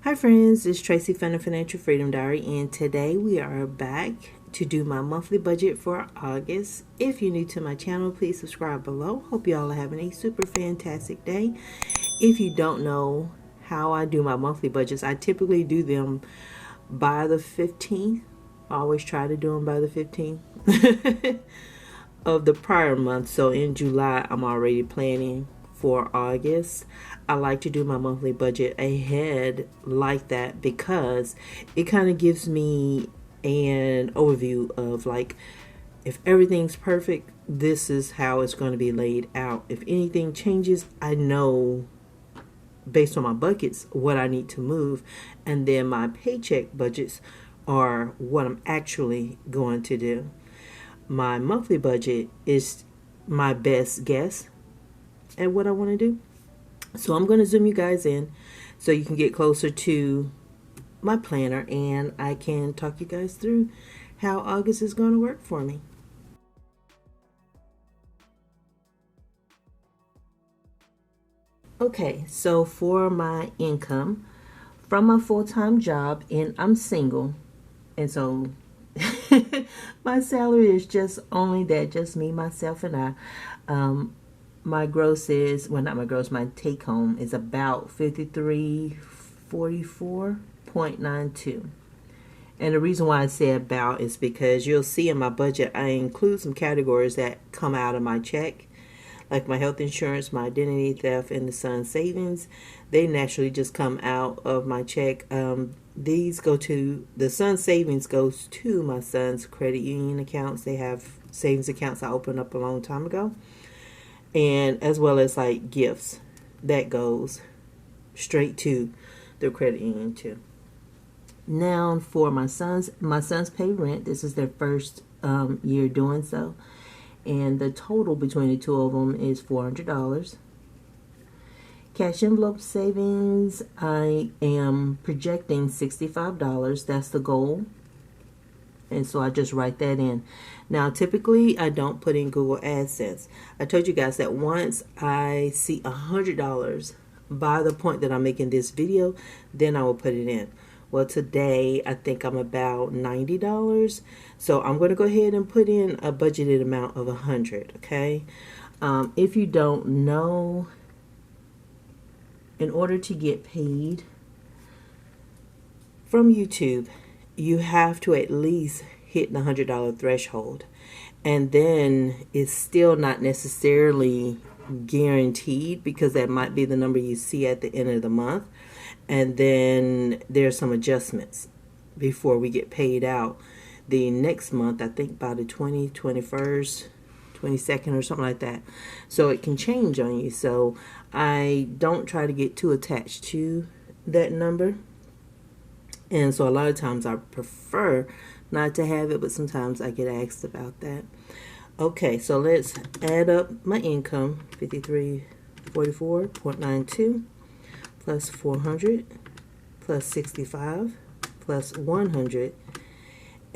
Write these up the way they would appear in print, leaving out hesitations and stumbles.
Hi friends, it's Tracy from the Financial Freedom Diary, and today we are back to do my monthly budget for August. If you're new to my channel, please subscribe below. Hope you all are having a super fantastic day. If you don't know how I do my monthly budgets, I typically do them by the 15th. I always try to do them by the 15th of the prior month. So in July, I'm already planning for August. I like to do my monthly budget ahead like that because it kind of gives me an overview of, like, if everything's perfect, this is how it's going to be laid out. If anything changes, I know based on my buckets what I need to move, and then my paycheck budgets are what I'm actually going to do. My monthly budget is my best guess at what I want to do. So I'm going to zoom you guys in so you can get closer to my planner, and I can talk you guys through how August is going to work for me. Okay, so for my income from my full-time job, and I'm single, and so my salary is just only that, just me, myself, and I. My gross is, well, not my gross, my take home is about $5344.92. And the reason why I say about is because you'll see in my budget I include some categories that come out of my check, like my health insurance, my identity theft, and the son's savings. They naturally just come out of my check. These go to, the son's savings goes to my son's credit union accounts. They have savings accounts I opened up a long time ago. And as well as like gifts, that goes straight to their credit union too. Now for my sons pay rent. This is their first year doing so, and the total between the two of them is $400. Cash envelope savings, I am projecting $65. That's the goal. And so I just write that in. Now, typically, I don't put in Google AdSense. I told you guys that once I see $100 by the point that I'm making this video, then I will put it in. Well, today, I think I'm about $90. So I'm going to go ahead and put in a budgeted amount of $100, okay? If you don't know, in order to get paid from YouTube, you have to at least hit the $100 threshold, and then it's still not necessarily guaranteed, because that might be the number you see at the end of the month, and then there's some adjustments before we get paid out the next month. I think by the 21st, 22nd, or something like that. So it can change on you. So I don't try to get too attached to that number. And so a lot of times I prefer not to have it, but sometimes I get asked about that. Okay, so let's add up my income. $5344.92 plus 400 plus 65 plus 100.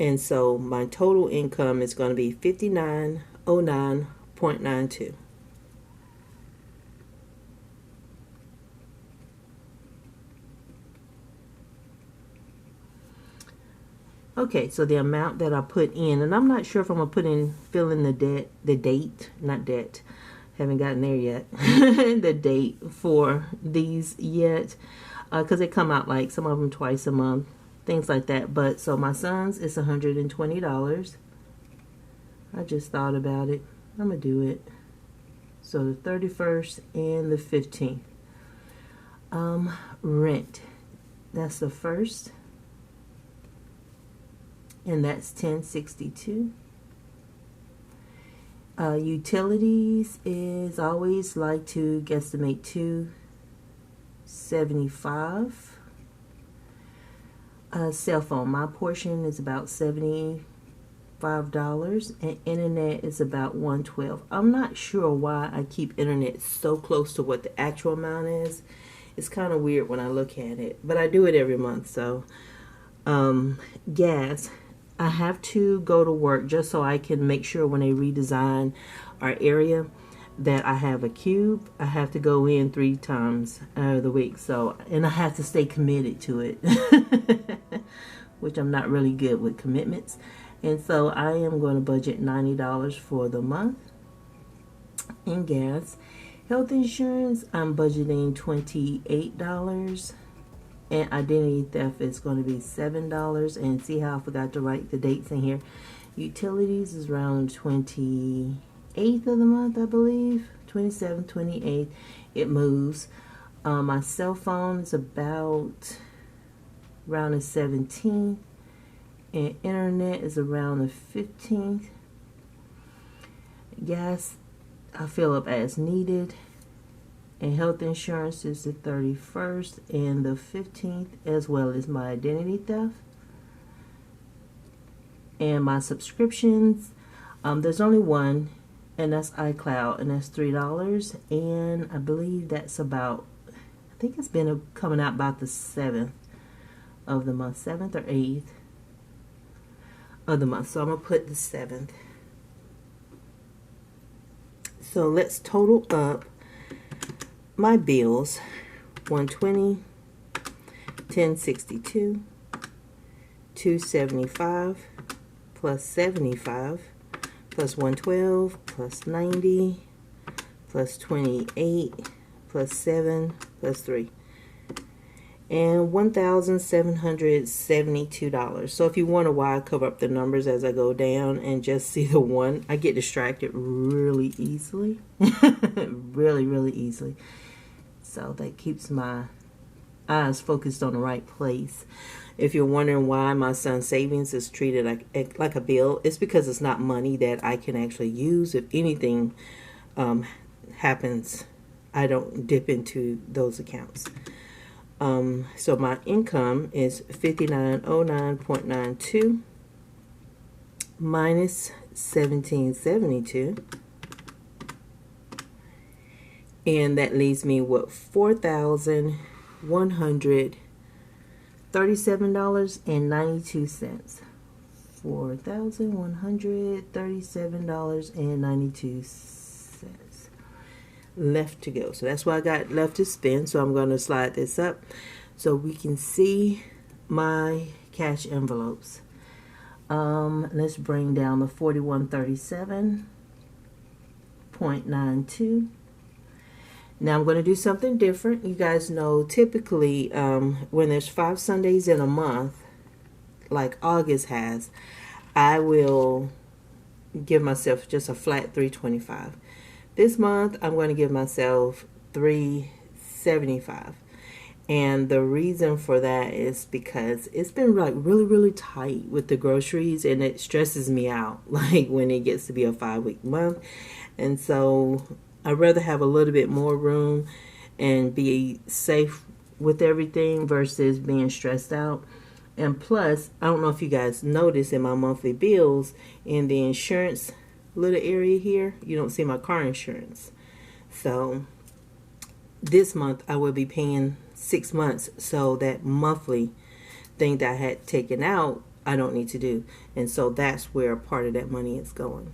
And so my total income is going to be $5909.92. Okay, so the amount that I put in, and I'm not sure if I'm going to fill in the date, not debt, haven't gotten there yet, the date for these yet, because they come out, like, some of them twice a month, things like that. But so my son's is $120. I just thought about it. I'm going to do it. So the 31st and the 15th. Rent, that's the first. And that's $10.62. Utilities is, always like to guesstimate $2.75. Cell phone, my portion is about $75, and internet is about $112. I'm not sure why I keep internet so close to what the actual amount is. It's kind of weird when I look at it, but I do it every month. So gas, I have to go to work just so I can make sure when they redesign our area that I have a cube, I have to go in 3 times out of the week. So, and I have to stay committed to it, which I'm not really good with commitments. And so I am going to budget $90 for the month in gas. Health insurance, I'm budgeting $28. And identity theft is going to be $7. And see how I forgot to write the dates in here. Utilities is around 28th of the month, I believe. 27th, 28th. It moves. My cell phone is about around the 17th. And internet is around the 15th. Gas, I fill up as needed. And health insurance is the 31st and the 15th, as well as my identity theft. And my subscriptions, there's only one, and that's iCloud, and that's $3. And I believe that's about, I think it's been coming out about the 7th of the month, 7th or 8th of the month. So I'm going to put the 7th. So let's total up my bills. 120, 1062, 275 plus 75 plus 112 plus 90 plus 28 plus 7 plus 3. And $1,772. So if you wonder why I cover up the numbers as I go down and just see the one, I get distracted really easily. really easily. So that keeps my eyes focused on the right place. If you're wondering why my son's savings is treated like a bill, it's because it's not money that I can actually use. If anything happens, I don't dip into those accounts. So my income is 5909.92 minus 1772, and that leaves me with $4,137.92. $4,137.92 left to go. So that's what I got left to spend. So I'm going to slide this up so we can see my cash envelopes. Let's bring down the 4137.92. Now I'm going to do something different. You guys know typically when there's 5 Sundays in a month, like August has, I will give myself just a flat $325. This month, I'm going to give myself $375. And the reason for that is because it's been like really tight with the groceries, and it stresses me out like when it gets to be a 5-week month. And so I'd rather have a little bit more room and be safe with everything versus being stressed out. And plus, I don't know if you guys notice in my monthly bills, in the insurance little area here, you don't see my car insurance. So this month I will be paying 6 months, so that monthly thing that I had taken out I don't need to do, and so that's where part of that money is going.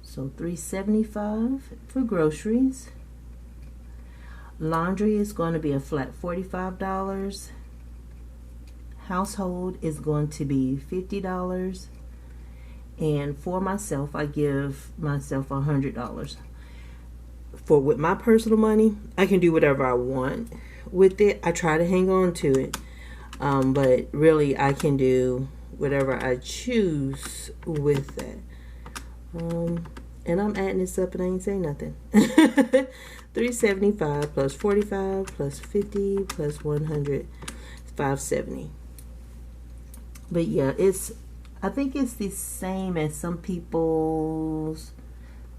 So $375 for groceries. Laundry is going to be a flat $45. Household is going to be $50. And for myself, I give myself $100. For with my personal money, I can do whatever I want with it. I try to hang on to it, but really I can do whatever I choose with that. And I'm adding this up and I ain't saying nothing. 375 plus 45 plus 50 plus 100, 570. But yeah, I think it's the same as some people's,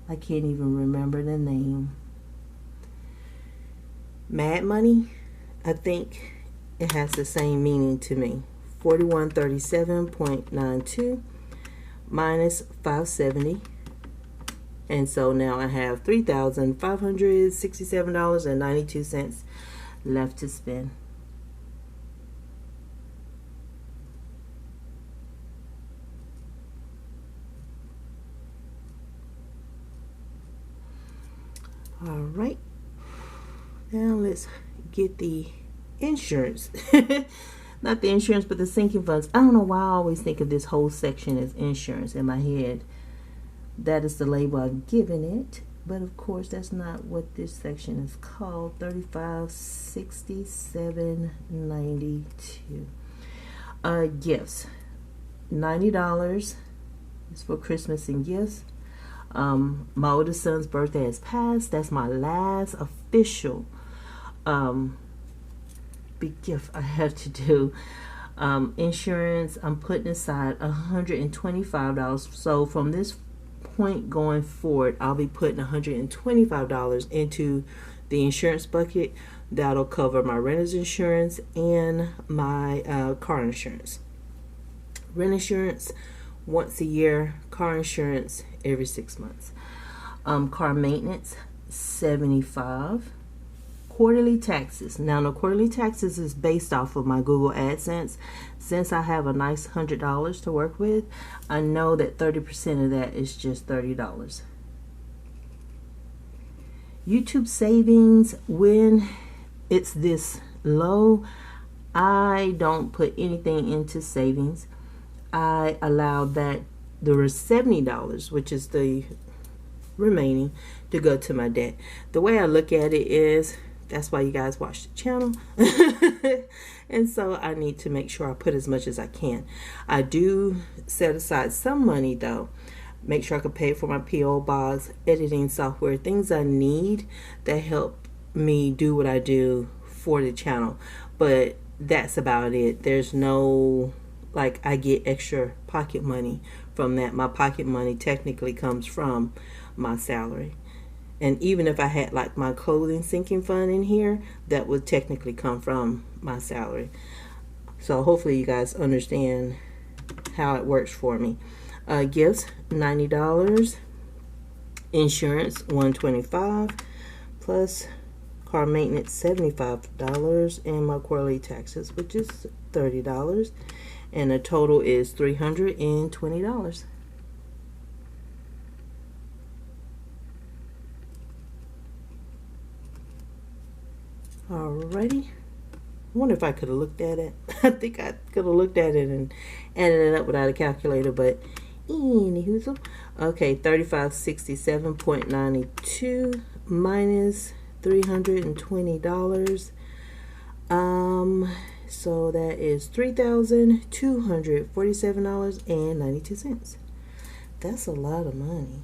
I can't even remember the name. Mad Money, I think it has the same meaning to me. 4137.92 minus 570. And so now I have $3,567.92 left to spend. right. Now let's get the insurance. Not the insurance, but the sinking funds. I don't know why I always think of this whole section as insurance in my head. That is the label I've given it. But of course, that's not what this section is called. $35.67.92. Gifts. $90 is for Christmas and gifts. My oldest son's birthday has passed. That's my last official big gift I have to do. Insurance, I'm putting aside $125. So from this point going forward, I'll be putting $125 into the insurance bucket. That'll cover my renter's insurance and my car insurance. Rent insurance once a year, car insurance every 6 months. Car maintenance $75. Quarterly taxes. Now the quarterly taxes is based off of my Google AdSense. Since I have a nice $100 to work with, I know that 30% of that is just $30. YouTube savings, when it's this low, I don't put anything into savings. I allow that the $70, which is the remaining, to go to my debt. The way I look at it is, that's why you guys watch the channel. And so I need to make sure I put as much as I can. I do set aside some money though. Make sure I can pay for my PO box, editing software, things I need that help me do what I do for the channel. But that's about it. There's no, like, I get extra pocket money from that. My pocket money technically comes from my salary. And even if I had like my clothing sinking fund in here, that would technically come from my salary. So hopefully you guys understand how it works for me. Gifts, $90. Insurance, $125. Plus car maintenance, $75. And my quarterly taxes, which is $30. And the total is $320. Alrighty. I wonder if I could have looked at it. I think I could have looked at it and added it up without a calculator, but anywho. Okay, $35.67.92 minus $320. So that is $3,247.92. That's a lot of money.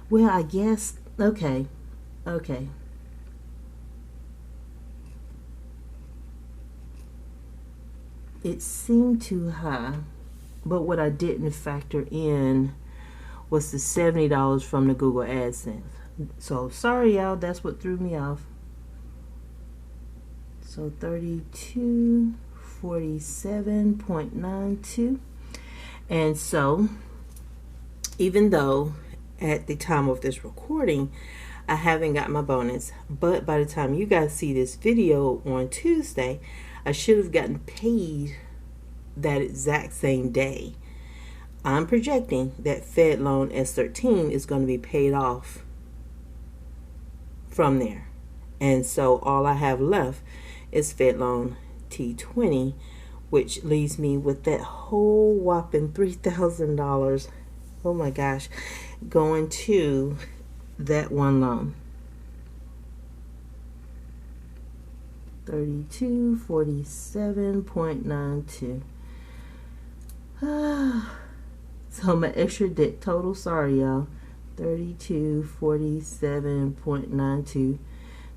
Well, I guess, okay. It seemed too high, but what I didn't factor in was the $70 from the Google AdSense. So, sorry y'all, that's what threw me off. So, $32.47.92. And so, even though at the time of this recording I haven't got my bonus, but by the time you guys see this video on Tuesday, I should have gotten paid that exact same day. I'm projecting that Fed loan S13 is going to be paid off from there, and so all I have left is Fed loan T20, which leaves me with that whole whopping $3,000. Oh my gosh, going to that one loan. $32.47.92. So my extra debt total, sorry y'all, $32.47.92.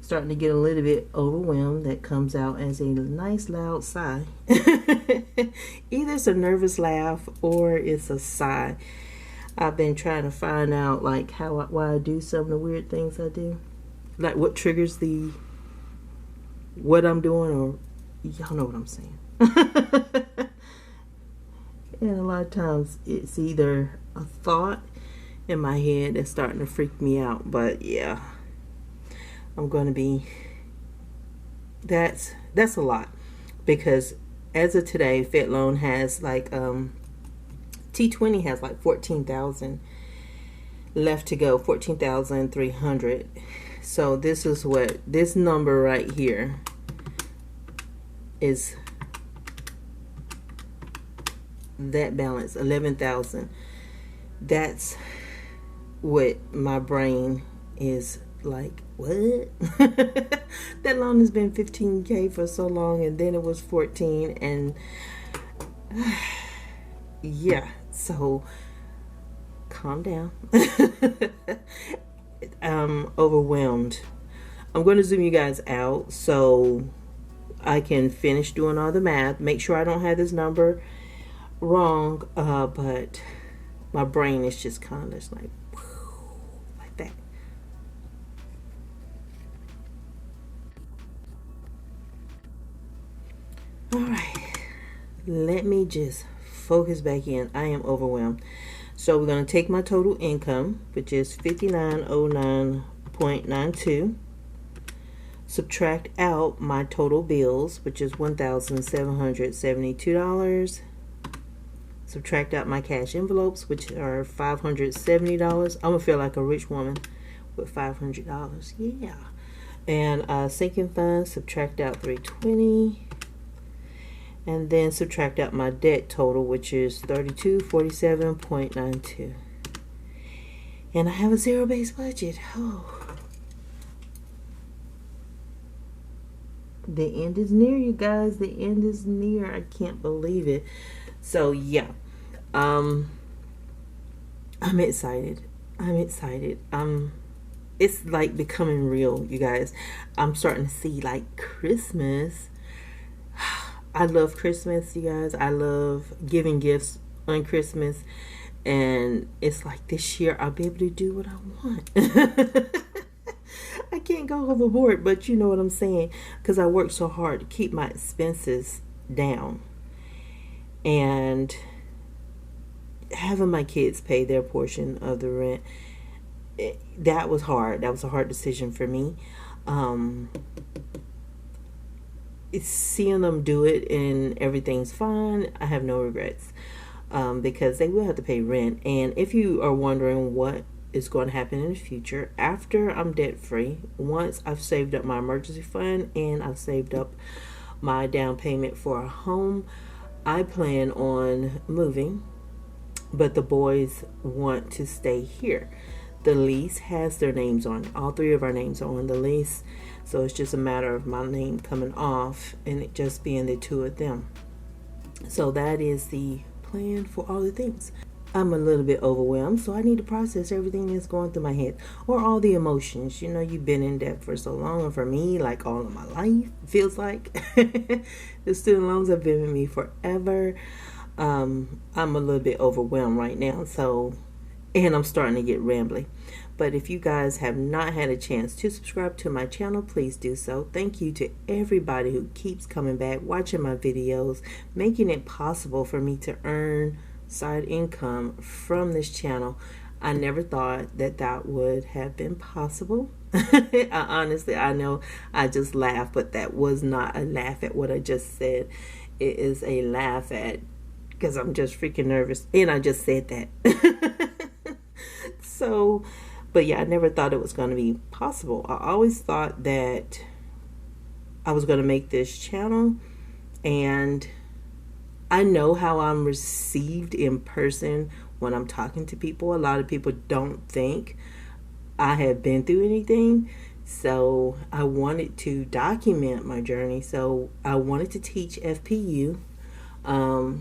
Starting to get a little bit overwhelmed. That comes out as a nice loud sigh. Either it's a nervous laugh or it's a sigh. I've been trying to find out like why I do some of the weird things I do, like what triggers what I'm doing, or y'all know what I'm saying. And a lot of times it's either a thought in my head that's starting to freak me out. But yeah, I'm going to be, that's a lot, because as of today, Fed loan has like T20 has like 14,000, left to go, 14,300. So this is what this number right here is, that balance, 11,000. That's what my brain is like, what? That loan has been 15K for so long, and then it was 14, and yeah, so calm down. I'm overwhelmed. I'm going to zoom you guys out so I can finish doing all the math, make sure I don't have this number wrong, but my brain is just kind of just like that. All right, let me just focus back in. I am overwhelmed. So we're going to take my total income, which is 5909.92, subtract out my total bills, which is $1,772, subtract out my cash envelopes, which are $570. I'm gonna feel like a rich woman with $500. Yeah. And sinking funds, subtract out $320, and then subtract out my debt total, which is $3247.92. And I have a zero-based budget. Oh, the end is near, you guys. The end is near. I can't believe it. So yeah, I'm excited. It's like becoming real, you guys. I'm starting to see like Christmas. I love Christmas, you guys. I love giving gifts on Christmas, and it's like this year I'll be able to do what I want. I can't go overboard, but you know what I'm saying, because I work so hard to keep my expenses down, and having my kids pay their portion of the rent, that was hard. That was a hard decision for me. Seeing them do it and everything's fine, I have no regrets, because they will have to pay rent. And if you are wondering what is going to happen in the future after I'm debt free, once I've saved up my emergency fund and I've saved up my down payment for a home, I plan on moving, but the boys want to stay here. The lease has their names on it. All three of our names are on the lease. So it's just a matter of my name coming off and it just being the two of them. So that is the plan for all the things. I'm a little bit overwhelmed, so I need to process everything that's going through my head, or all the emotions. You know, you've been in debt for so long, and for me, like all of my life, it feels like. The student loans have been with me forever. I'm a little bit overwhelmed right now, so, and I'm starting to get rambly. But if you guys have not had a chance to subscribe to my channel, please do so. Thank you to everybody who keeps coming back, watching my videos, making it possible for me to earn side income from this channel. I never thought that that would have been possible. Honestly, I know I just laughed, but that was not a laugh at what I just said. It is a laugh at, because I'm just freaking nervous, and I just said that. So, but yeah, I never thought it was going to be possible. I always thought that I was going to make this channel, and I know how I'm received in person when I'm talking to people. A lot of people don't think I have been through anything. So I wanted to document my journey. So I wanted to teach FPU or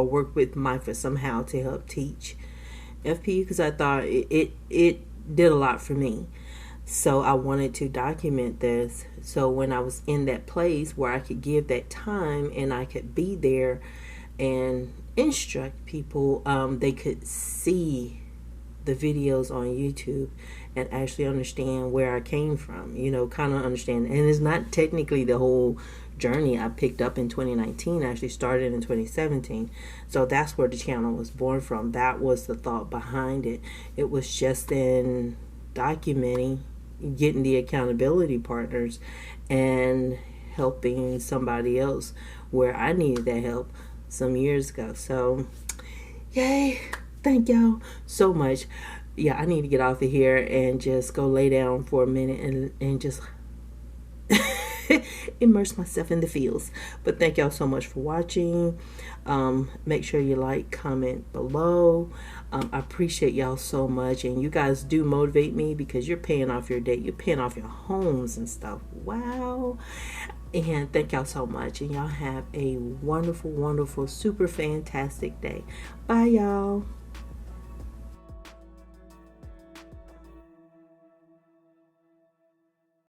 work with MIFA somehow to help teach FPU, because I thought it did a lot for me. So I wanted to document this, so when I was in that place where I could give that time and I could be there and instruct people, they could see the videos on YouTube and actually understand where I came from, you know, kind of understand. And it's not technically the whole journey I picked up in 2019. I actually started in 2017. So that's where the channel was born from. That was the thought behind it. It was just in documenting, getting the accountability partners, and helping somebody else where I needed that help some years ago. So Yay. Thank y'all so much. Yeah, I need to get off of here and just go lay down for a minute and just immerse myself in the fields. But thank y'all so much for watching. Make sure you like, comment below. I appreciate y'all so much, and you guys do motivate me because you're paying off your debt, you're paying off your homes and stuff. Wow. And thank y'all so much, and y'all have a wonderful, wonderful, super fantastic day. Bye, y'all.